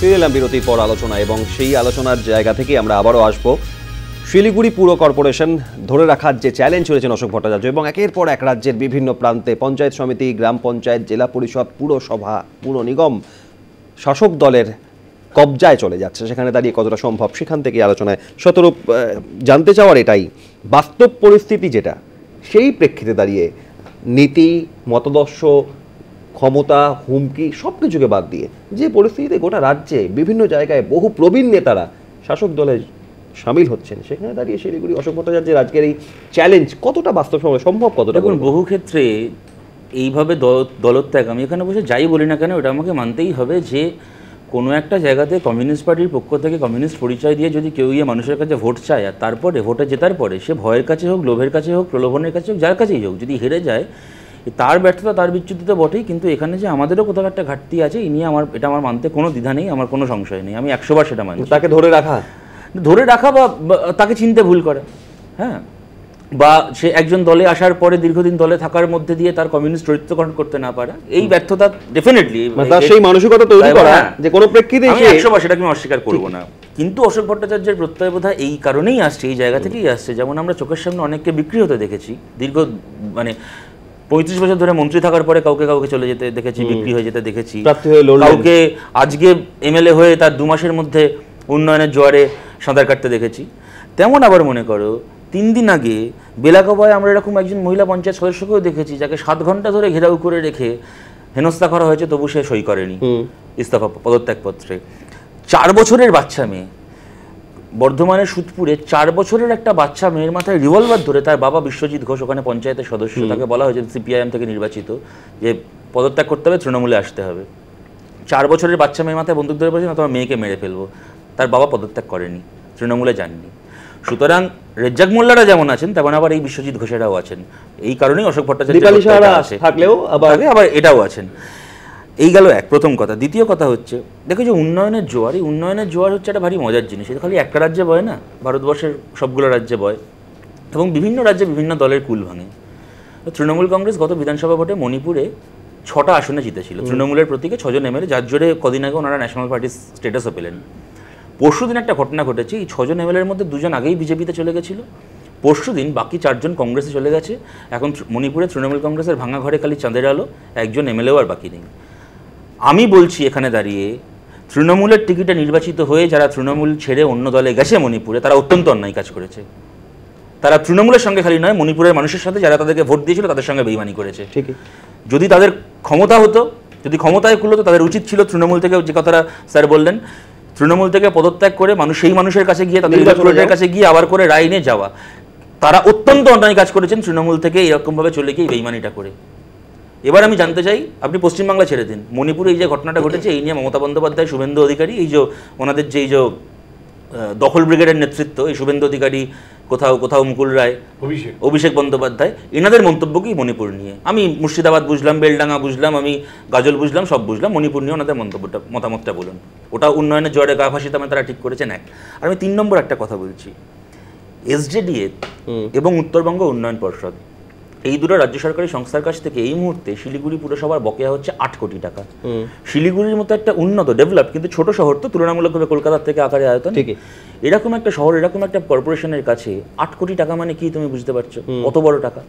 ফিরে এলাম বিরতির পর আলোচনা এবং সেই আলোচনার জায়গা থেকে আমরা আবারও আসবো শিলিগুড়ি পুর কর্পোরেশন ধরে রাখার যে চ্যালেঞ্জ রয়েছেন অশোক ভট্টাচার্য এবং একের পর এক রাজ্যের বিভিন্ন প্রান্তে পঞ্চায়েত সমিতি, গ্রাম পঞ্চায়েত, জেলা পরিষদ, পুরসভা, পুর নিগম শাসক দলের কবজায় চলে যাচ্ছে। সেখানে দাঁড়িয়ে কতটা সম্ভব সেখান থেকে আলোচনায় শতরূপ জানতে চাওয়ার এটাই বাস্তব পরিস্থিতি যেটা, সেই প্রেক্ষিতে দাঁড়িয়ে নীতি, মতাদর্শ, ক্ষমতা, হুমকি সব কিছুকে বাদ দিয়ে যে পরিস্থিতিতে গোটা রাজ্যে বিভিন্ন জায়গায় বহু প্রবীণ নেতারা শাসক দলে সামিল হচ্ছেন, সেখানে দাঁড়িয়ে শিলিগুড়ি অশোক ভট্টাচার্যের আজকের এই চ্যালেঞ্জ কতটা বাস্তব সময় সম্ভব, কতটা? দেখুন, বহু ক্ষেত্রে এইভাবে দলত্যাগ, আমি এখানে বসে যাই বলি না কেন, এটা আমাকে মানতেই হবে যে কোনো একটা জায়গাতে কমিউনিস্ট পার্টির পক্ষ থেকে কমিউনিস্ট পরিচয় দিয়ে যদি কেউ গিয়ে মানুষের কাছে ভোট চায়, আর তারপরে ভোটে জেতার পরে সে ভয়ের কাছে হোক, লোভের কাছে হোক, প্রলোভনের কাছে হোক, যার কাছেই হোক, যদি হেরে যায়, তার ব্যর্থতা, তার বিচ্যুতিতে বটেই। কিন্তু এখানে যে আমাদেরও কোথাও একটা ঘাটতি আছে, এই নিয়ে এটা আমার মানতে কোনো দ্বিধা নেই, আমার কোনো সংশয় নেই, আমি 100 বার সেটা মানি। তাকে ধরে রাখা বা তাকে চিনতে ভুল করে, হ্যাঁ, বা সে একজন দলে আসার পরে দীর্ঘদিন দলে থাকার মধ্যে দিয়ে তার কমিউনিস্ট চরিত্রকরণ করতে না পারা, এই ব্যর্থতা ডেফিনেটলি সেই মানসিকতা তৈরি করা যে কোনো প্রেক্ষিতে আমি 100 বার সেটাকে আমি অস্বীকার করবো না। কিন্তু অশোক ভট্টাচার্যের প্রত্যয় বোধহয় এই কারণেই আসছে, এই জায়গা থেকেই আসছে। যেমন আমরা চোখের সামনে অনেককে বিক্রি হতে দেখেছি, দীর্ঘ 35 বছর ধরে মন্ত্রী থাকার পরে কাউকে চলে যেতে দেখেছি, বিক্রি হয়ে যেতে দেখেছি, কাউকে আজকে এমএলএ হয়ে তার 2 মাসের মধ্যে উন্নয়নের জোয়ারে সাঁতার কাটতে দেখেছি। তেমন আবার মনে করো 3 দিন আগে বেলাকাবায় আমরা এরকম একজন মহিলা পঞ্চায়েত সদস্যকেও দেখেছি, যাকে 7 ঘন্টা ধরে ঘেরাও করে রেখে হেনস্থা করা হয়েছে, তবু সে সই করেনি ইস্তফা পদত্যাগপত্রে। 4 বছরের বাচ্চা মেয়ে, বর্ধমানের সুতপুরে 4 বছরের একটা বাচ্চা মেয়ের মাথায় রিভলভার ধরে, তার বাবা বিশ্বজিৎ ঘোষ ওখানে পঞ্চায়েতের সদস্য, তাকে বলা হয়েছে সিপিআইএম থেকে নির্বাচিত, যে পদত্যাগ করতে হবে, তৃণমূলে আসতে হবে। 4 বছরের বাচ্চা মেয়ের মাথায় বন্দুক ধরে বলেছে, না তোমার মেয়েকে মেরে ফেলবো। তার বাবা পদত্যাগ করেনি, তৃণমূলে যাননি। সুতরাং রেজ্জাক মোল্লারা যেমন আছেন, তেমন আবার এই বিশ্বজিৎ ঘোষেরাও আছেন। এই কারণেই অশোক ভট্টাচার্য থাকলেও আবার এটাও আছেন। এই গেল প্রথম কথা। দ্বিতীয় কথা হচ্ছে, দেখো যে উন্নয়নের জোয়ার, এই উন্নয়নের জোয়ার হচ্ছে একটা ভারী মজার জিনিস। এটা খালি একটা রাজ্যে বয় না, ভারতবর্ষের সবগুলো রাজ্যে বয় এবং বিভিন্ন রাজ্যে বিভিন্ন দলের কুল ভাঙে। তৃণমূল কংগ্রেস গত বিধানসভা ভোটে মণিপুরে 6টা আসনে জিতেছিল, তৃণমূলের প্রতীকে 6 জন এমএলএ, যার জোরে কদিন আগে ওনারা ন্যাশনাল পার্টির স্টেটাসও পেলেন। পরশুদিন একটা ঘটনা ঘটেছে, এই 6 জন এমএলএর মধ্যে 2 জন আগেই বিজেপিতে চলে গেছিল, পরশুদিন বাকি 4 জন কংগ্রেসে চলে গেছে। এখন মণিপুরে তৃণমূল কংগ্রেসের ভাঙা ঘরে খালি চাঁদের আলো, একজন এমএলএও আর বাকি নেই। আমি বলছি এখানে দাঁড়িয়ে, তৃণমূলের টিকিটে নির্বাচিত হয়ে যারা তৃণমূল ছেড়ে অন্য দলে গেছে মণিপুরে, তারা অত্যন্ত অন্যায় কাজ করেছে। তারা তৃণমূলের সঙ্গে খালি নয়, মণিপুরের মানুষের সাথে, যারা তাদেরকে ভোট দিয়েছিল তাদের সঙ্গে বেইমানি করেছে। ঠিকই, যদি তাদের ক্ষমতা হতো, যদি ক্ষমতায় কুলোতো, তাদের উচিত ছিল তৃণমূল থেকে, যে কথাটা স্যার বললেন, তৃণমূল থেকে পদত্যাগ করে সেই মানুষের কাছে গিয়ে, তাদের ইলেকটোরেটের কাছে গিয়ে আবার করে রায় নিয়ে যাওয়া। তারা অত্যন্ত অন্যায় কাজ করেছেন তৃণমূল থেকে এরকমভাবে চলে গিয়ে বেইমানিটা করে। এবার আমি জানতে চাই, আপনি পশ্চিমবাংলা ছেড়ে দিন, মণিপুরে এই যে ঘটনাটা ঘটেছে, এই নিয়ে মমতা বন্দ্যোপাধ্যায়, শুভেন্দু অধিকারী, এই যে ওনাদের যে দখল ব্রিগেডের নেতৃত্ব, এই শুভেন্দু অধিকারী, কোথাও মুকুল রায়, অভিষেক বন্দ্যোপাধ্যায়, এনাদের মন্তব্য কি মণিপুর নিয়ে? আমি মুর্শিদাবাদ বুঝলাম, বেলডাঙ্গা বুঝলাম, আমি গাজল বুঝলাম, সব বুঝলাম, মণিপুর নিয়ে ওনাদের মতামতটা বলুন। ওটা উন্নয়নের জোয়ারে গা ভাসিতে তারা ঠিক করেছেন এক। আর আমি 3 নম্বর একটা কথা বলছি, এসজেডিএ এবং উত্তরবঙ্গ উন্নয়ন পর্ষদ, এই দুটো রাজ্য সরকারি সংস্থার কাছ থেকে এই মুহূর্তে শিলিগুড়ি পুরসভার বকেয়া হচ্ছে 8 কোটি টাকা। শিলিগুড়ির মতো একটা উন্নত, ডেভেলপ কিন্তু ছোট শহর, তো তুলনামূলকভাবে কলকাতার থেকে আকারে আয়তন, এরকম একটা শহর, এরকম একটা কর্পোরেশনের কাছে 8 কোটি টাকা মানে কি তুমি বুঝতে পারছো? কত বড় টাকা।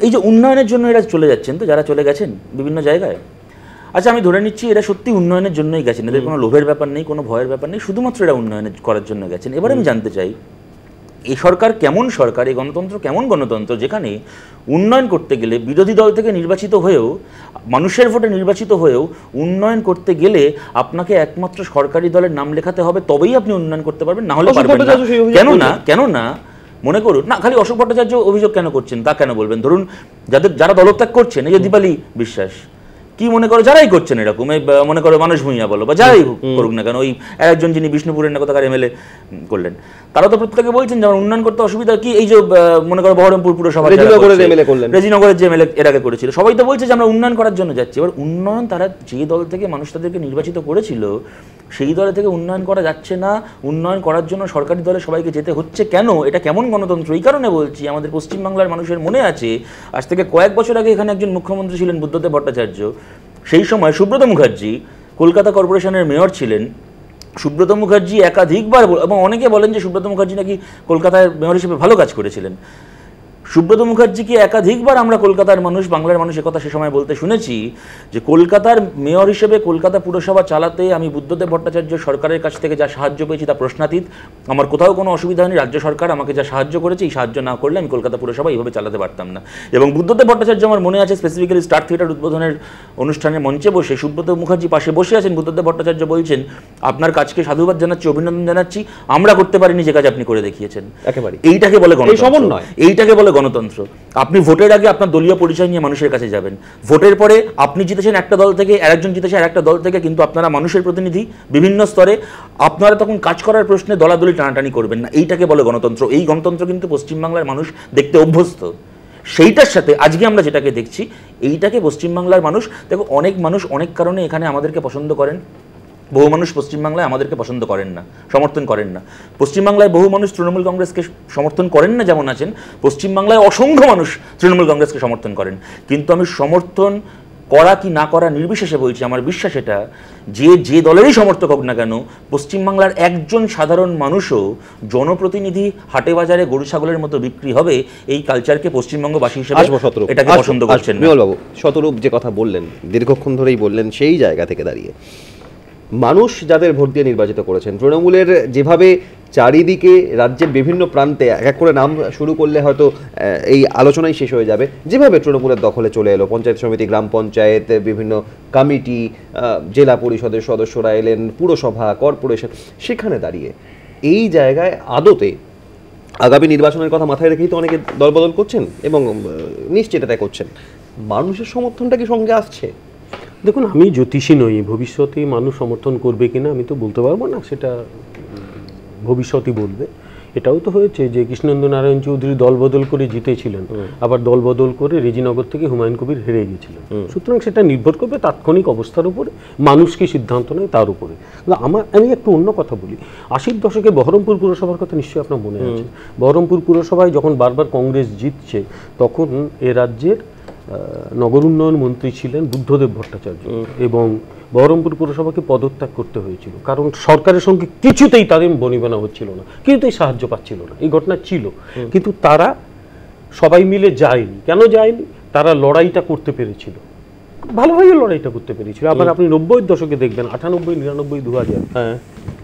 এই যে উন্নয়নের জন্য এরা চলে যাচ্ছেন, তো যারা চলে গেছেন বিভিন্ন জায়গায়, আচ্ছা আমি ধরে নিচ্ছি এরা সত্যি উন্নয়নের জন্যই গেছেন, এদের কোনো লোভের ব্যাপার নেই, কোনো ভয়ের ব্যাপার নেই, শুধুমাত্র এরা উন্নয়ন করার জন্য গেছেন। এবার আমি জানতে চাই, এই সরকার কেমন সরকার, এই গণতন্ত্র কেমন গণতন্ত্র, যেখানে উন্নয়ন করতে গেলে বিরোধী দল থেকে নির্বাচিত হয়েও, মানুষের ভোটে নির্বাচিত হয়েও উন্নয়ন করতে গেলে আপনাকে একমাত্র সরকারি দলের নাম লেখাতে হবে, তবেই আপনি উন্নয়ন করতে পারবেন, না হলে পারবেন না। কেন না মনে করুন না, খালি অশোক ভট্টাচার্য অভিযোগ কেন করছেন তা কেন বলবেন? ধরুন যারা দলত্যাগ করছেন, এই যে দীপালি বিশ্বাস, কি মনে করো, যারাই করছেন এরকম, এই মনে করো মানুষ ভূঁইয়া বলো বা যারাই করুক না কেন, ওই একজন যিনি বিষ্ণুপুরের না কোথাকার এমএলএ করলেন, তারা তো প্রত্যেকে বলছেন যেমন উন্নয়ন করতে অসুবিধা কি, এই যে মনে করো বহরমপুর পুরসভা, রেজিনগরের যে এমএলএ এর আগে করেছিল, সবাই তো বলছে যে আমরা উন্নয়ন করার জন্য যাচ্ছি। এবার উন্নয়ন, তারা যে দল থেকে মানুষ তাদেরকে নির্বাচিত করেছিল, সেই দলে থেকে উন্নয়ন করা যাচ্ছে না, উন্নয়ন করার জন্য সরকারি দলে সবাইকে যেতে হচ্ছে কেন? এটা কেমন গণতন্ত্র? এই কারণে বলছি, আমাদের পশ্চিমবাংলার মানুষের মনে আছে, আজ থেকে কয়েক বছর আগে এখানে একজন মুখ্যমন্ত্রী ছিলেন বুদ্ধদেব ভট্টাচার্য, সেই সময় সুব্রত মুখার্জি কলকাতা কর্পোরেশনের মেয়র ছিলেন সুব্রত মুখার্জি একাধিকবার, এবং অনেকে বলেন যে সুব্রত মুখার্জি নাকি কলকাতার মেয়র হিসেবে ভালো কাজ করেছিলেন। সুব্রত মুখার্জিকে একাধিকবার আমরা কলকাতার মানুষ, বাংলার মানুষ একথা সে সময় বলতে শুনেছি যে কলকাতার মেয়র হিসেবে কলকাতা পুরসভা চালাতে আমি বুদ্ধদেব ভট্টাচার্য সরকারের কাছ থেকে যা সাহায্য পেয়েছি তা প্রশ্নাতীত। আমার কোথাও কোনো অসুবিধা হয়নি, রাজ্য সরকার আমাকে যা সাহায্য করেছে, এই সাহায্য না করলে আমি কলকাতা পুরসভা এইভাবে চালাতে পারতাম না। এবং বুদ্ধদেব ভট্টাচার্য, আমার মনে আছে স্পেসিফিক্যালি স্টার থিয়েটার উদ্বোধনের অনুষ্ঠানে মঞ্চে বসে সুব্রত মুখার্জি পাশে বসে আছেন, বুদ্ধদেব ভট্টাচার্য বলছেন আপনার কাজকে সাধুবাদ জানাচ্ছি, অভিনন্দন জানাচ্ছি, আমরা করতে পারিনি যে কাজ আপনি করে দেখিয়েছেন। একেবারে এইটাকে বলে গণতন্ত্র, এইটাকে বলে গণতন্ত্র। আপনি ভোটের আগে আপনার দলীয় পরিচয় নিয়ে মানুষের কাছে যাবেন, ভোটের পরে আপনি জিতেছেন একটা দল থেকে, আরেকজন জিতেছে আর একটা দল থেকে, কিন্তু আপনারা মানুষের প্রতিনিধি বিভিন্ন স্তরে, আপনারা তখন কাজ করার প্রশ্নে দলাদলি টানাটানি করবেন না। এইটাকে বলে গণতন্ত্র। এই গণতন্ত্র কিন্তু পশ্চিমবাংলার মানুষ দেখতে অভ্যস্ত। সেইটার সাথে আজকে আমরা যেটাকে দেখছি, এইটাকে পশ্চিমবাংলার মানুষ দেখো, অনেক মানুষ অনেক কারণে এখানে আমাদেরকে পছন্দ করেন, বহু মানুষ পশ্চিমবাংলায় আমাদেরকে পছন্দ করেন না, সমর্থন করেন না। পশ্চিমবাংলায় বহু মানুষ তৃণমূল কংগ্রেসকে সমর্থন করেন না যেমন আছেন, পশ্চিমবাংলায় অসংখ্য মানুষ তৃণমূল কংগ্রেসকে সমর্থন করেন। কিন্তু আমি সমর্থন করা কি না করা নির্বিশেষে বলছি, আমার বিশ্বাস এটা যে দলেরই সমর্থক হোক না কেন, পশ্চিমবাংলার একজন সাধারণ মানুষও জনপ্রতিনিধি হাটে বাজারে গরু ছাগলের মতো বিক্রি হবে, এই কালচারকে পশ্চিমবঙ্গবাসী হিসেবে এটাকে পছন্দ করছেন না। বিমলবাবু, শতরূপ যে কথা বললেন, দীর্ঘক্ষণ ধরেই বললেন, সেই জায়গা থেকে দাঁড়িয়ে মানুষ যাদের ভোট দিয়ে নির্বাচিত করেছেন, তৃণমূলের যেভাবে চারিদিকে রাজ্যের বিভিন্ন প্রান্তে এক এক করে নাম শুরু করলে হয়তো এই আলোচনাই শেষ হয়ে যাবে, যেভাবে তৃণমূলের দখলে চলে এলো পঞ্চায়েত সমিতি, গ্রাম পঞ্চায়েত, বিভিন্ন কমিটি, জেলা পরিষদের সদস্যরা এলেন, পুরসভা, কর্পোরেশন, সেখানে দাঁড়িয়ে এই জায়গায় আদতে আগামী নির্বাচনের কথা মাথায় রেখেই তো অনেকে দলবদল করছেন এবং নিশ্চিত এটা করছেন, মানুষের সমর্থনটা কি সঙ্গে আসছে? দেখুন, আমি জ্যোতিষী নই, ভবিষ্যতে মানুষ সমর্থন করবে কিনা আমি তো বলতে পারবো না, সেটা ভবিষ্যতই বলবে। এটাও তো হয়েছে যে কৃষ্ণেন্দু নারায়ণ চৌধুরী দল বদল করে জিতেছিলেন, আবার দল বদল করে রেজিনগর থেকে হুমায়ুন কবির হেরে গিয়েছিলেন। সুতরাং সেটা নির্ভর করবে তাৎক্ষণিক অবস্থার উপরে, মানুষ কি সিদ্ধান্ত নেয় তার উপরে। আমি একটু অন্য কথা বলি। 80-র দশকে বহরমপুর পুরসভার কথা নিশ্চয়ই আপনার মনে আছে। বহরমপুর পুরসভায় যখন বারবার কংগ্রেস জিতছে, তখন এ রাজ্যের নগর উন্নয়ন মন্ত্রী ছিলেন বুদ্ধদেব ভট্টাচার্য, এবং বহরমপুর পুরসভাকে পদত্যাগ করতে হয়েছিল, কারণ সরকারের সঙ্গে কিছুতেই তাদের বনিবনা হচ্ছিল না, কিছুতেই সাহায্য পাচ্ছিল না। এই ঘটনা ছিল, কিন্তু তারা সবাই মিলে যায়নি। কেন যায়নি? তারা লড়াইটা করতে পেরেছিল, ভালোভাবে লড়াইটা করতে পেরেছিল। আবার আপনি 90-এর দশকে দেখবেন, 98, 99, 2000,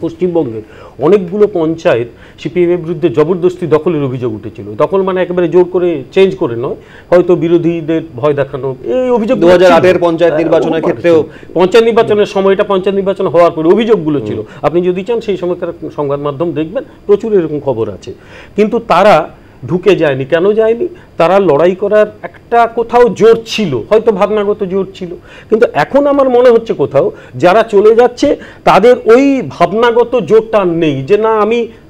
পশ্চিমবঙ্গের অনেকগুলো পঞ্চায়েত সিপিএমের বিরুদ্ধে জবরদস্তি দখলের অভিযোগ উঠেছিল। দখল মানে একেবারে জোর করে চেঞ্জ করে নয়, হয়তো বিরোধীদের ভয় দেখানো, এই অভিযোগ 2008-এর পঞ্চায়েত নির্বাচনের ক্ষেত্রেও, পঞ্চায়েত নির্বাচনের সময়টা পঞ্চায়েত নির্বাচন হওয়ার পরে অভিযোগগুলো ছিল। আপনি যদি চান সেই সময়কার সংবাদ মাধ্যম দেখবেন, প্রচুর এরকম খবর আছে। কিন্তু তারা ঢুকে যায়নি। কেন যায়নি? তারা লড়াই করার একটা কোথাও জোর ছিল, হয়তো ভাবনাগত জোর ছিল। কিন্তু এখন আমার মনে হচ্ছে কোথাও যারা চলে যাচ্ছে তাদের ওই ভাবনাগত জোরটা নেই, যে না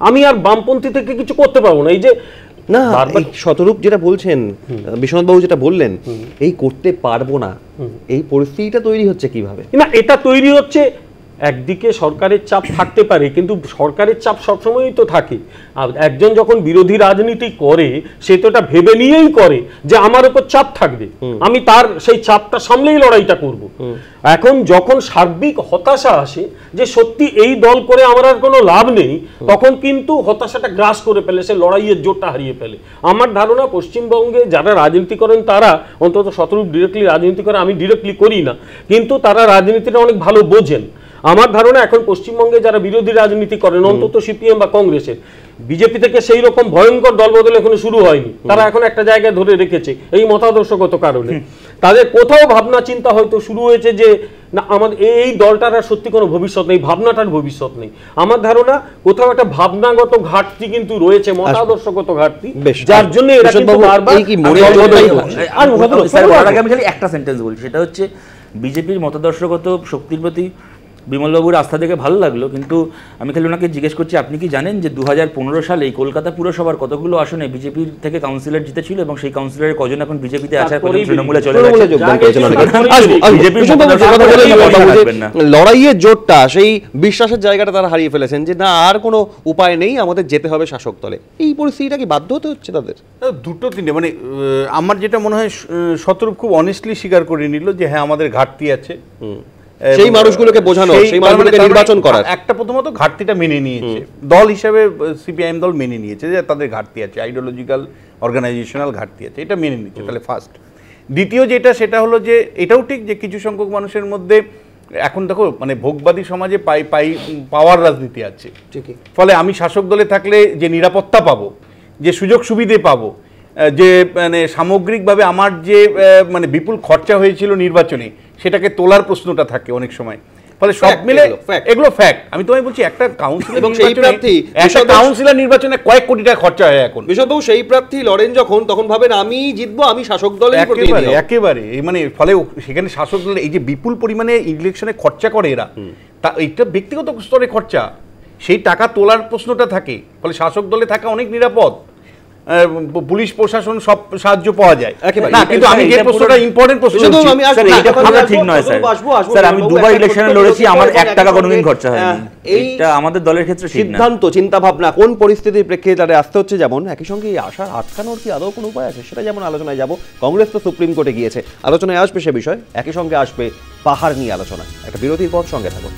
আমি আর বামপন্থী থেকে কিছু করতে পারবো না। এই যে না, শতরূপ যেটা বলছেন, বিশ্বনাথবাবু যেটা বললেন, এই করতে পারবো না, এই পরিস্থিতিটা তৈরি হচ্ছে কিভাবে? না, এটা তৈরি হচ্ছে একদিকে সরকারের চাপ থাকতে পারে, কিন্তু সরকারের চাপ সবসময়ই তো থাকে। আর একজন যখন বিরোধী রাজনীতি করে, সে তো এটা ভেবে নিয়েই করে যে আমার উপর চাপ থাকবে, আমি তার সেই চাপটা সামলেই লড়াইটা করব। এখন যখন সার্বিক হতাশা আসে যে সত্যি এই দল করে আমার আর কোনো লাভ নেই, তখন কিন্তু হতাশাটা গ্রাস করে ফেলে, সে লড়াইয়ের জোরটা হারিয়ে ফেলে। আমার ধারণা পশ্চিমবঙ্গে যারা রাজনীতি করেন তারা অন্তত শতরূপ ডিরেক্টলি রাজনীতি করে, আমি ডিরেক্টলি করি না, কিন্তু তারা রাজনীতিটা অনেক ভালো বোঝেন। আমার ধারণা এখন পশ্চিমবঙ্গে যারা বিরোধী রাজনীতি করেন, অন্তত সিপিএম বা কংগ্রেসের, বিজেপি থেকে সেই রকম ভয়ঙ্কর দলবদল এখনো শুরু হয়নি। তারা এখন একটা জায়গায় ধরে রেখেছে এই মতাদর্শগত কারণে। তাদের কোথাও ভাবনা চিন্তা হয়তো শুরু হয়েছে যে না, আমাদের এই দলটার আর সত্যি কোনো ভবিষ্যৎ নেই, ভাবনাটার ভবিষ্যৎ নেই। আমার ধারণা কোথাও একটা ভাবনাগত ঘাটতি কিন্তু রয়েছে, মতাদর্শগত ঘাটতি, যার জন্য এরা কিন্তু বারবার আমি খালি একটা সেন্টেন্স বলছি, সেটা হচ্ছে বিজেপির মতাদর্শগত শক্তির প্রতি বিমলবাবুর আস্থা দেখে ভালো লাগলো, কিন্তু আমি খালি ওনাকে জিজ্ঞেস করছি, আপনি কি জানেন যে 2015 সালে কলকাতা পুরসভার কতগুলো আসনে বিজেপির থেকে কাউন্সিলর জিতেছিল, এবং সেই কাউন্সিলরের কজন এখন বিজেপিতে আসার পরে তৃণমূলে চলে গেছে। লড়াইয়ের জোরটা, সেই বিশ্বাসের জায়গাটা তারা হারিয়ে ফেলেছেন যে না, আর কোনো উপায় নেই, আমাদের যেতে হবে শাসক দলে। এই পরিস্থিতিটা কি বাধ্য হতে হচ্ছে তাদের? দুটো তিনটে, মানে আমার যেটা মনে হয় শতরূপ খুব অনেস্টলি স্বীকার করে নিল যে হ্যাঁ আমাদের ঘাটতি আছে, সেই মানুষগুলোকে বোঝানো, সেই মানুষগুলোকে নির্বাচন করার। একটা প্রথমত ঘাটতিটা মেনে নিয়েছে দল হিসাবে, সিপিআইএম দল মেনে নিয়েছে যে তাদের ঘাটতি আছে, আইডিওলজিক্যাল অর্গানাইজেশনাল ঘাটতি আছে, এটা মেনে নিচ্ছে, তাহলে ফার্স্ট। দ্বিতীয় যেটা সেটা হলো যে এটাও ঠিক যে কিছু সংখ্যক মানুষের মধ্যে এখন দেখো মানে ভোগবাদী সমাজে পাওয়ার রাজনীতি আছে, ফলে আমি শাসক দলে থাকলে যে নিরাপত্তা পাবো, যে সুযোগ সুবিধে পাবো, যে মানে সামগ্রিকভাবে আমার যে মানে বিপুল খরচা হয়েছিল নির্বাচনে সেটাকে তোলার প্রশ্নটা থাকে অনেক সময়, ফলে সব মিলে এগুলো ফ্যাক্ট। আমি তোমায় বলছি একটা কাউন্সিলর নির্বাচনে কয়েক কোটি টাকা খরচা হয় এখন। বিশালবাবু সেই প্রার্থী লড়েন যখন, তখন ভাবেন আমি জিতবো, আমি শাসক দলের একেবারে মানে ফলে সেখানে শাসক দলের এই যে বিপুল পরিমাণে ইলেকশনে খরচা করে এরা, তা এইটা ব্যক্তিগত স্তরে খরচা, সেই টাকা তোলার প্রশ্নটা থাকে, ফলে শাসক দলে থাকা অনেক নিরাপদ, পুলিশ প্রশাসন সব সাহায্য পাওয়া যায় না। কিন্তু আমি যে প্রশ্নটা ইম্পর্টেন্ট প্রশ্ন, এইটা কথা ঠিক নয় স্যার। স্যার আমি দুবার ইলেকশনে লড়েছি, আমার 1 টাকা কোনোদিন খরচা হয়নি, এইটা আমাদের দলের ক্ষেত্রে ঠিক না। সিদ্ধান্ত, চিন্তা ভাবনা, কোন পরিস্থিতির প্রেক্ষিতে তারা আসতে হচ্ছে, যেমন একই সঙ্গে এই আশার আটকানোর কি আদৌ কোনো উপায় আছে, সেটা যেমন আলোচনায় যাব। কংগ্রেস তো সুপ্রিম কোর্টে গিয়েছে, আলোচনায় আসবে সে বিষয়, একই সঙ্গে আসবে পাহাড় নিয়ে আলোচনা। একটা বিরতির পর সঙ্গে থাকুন।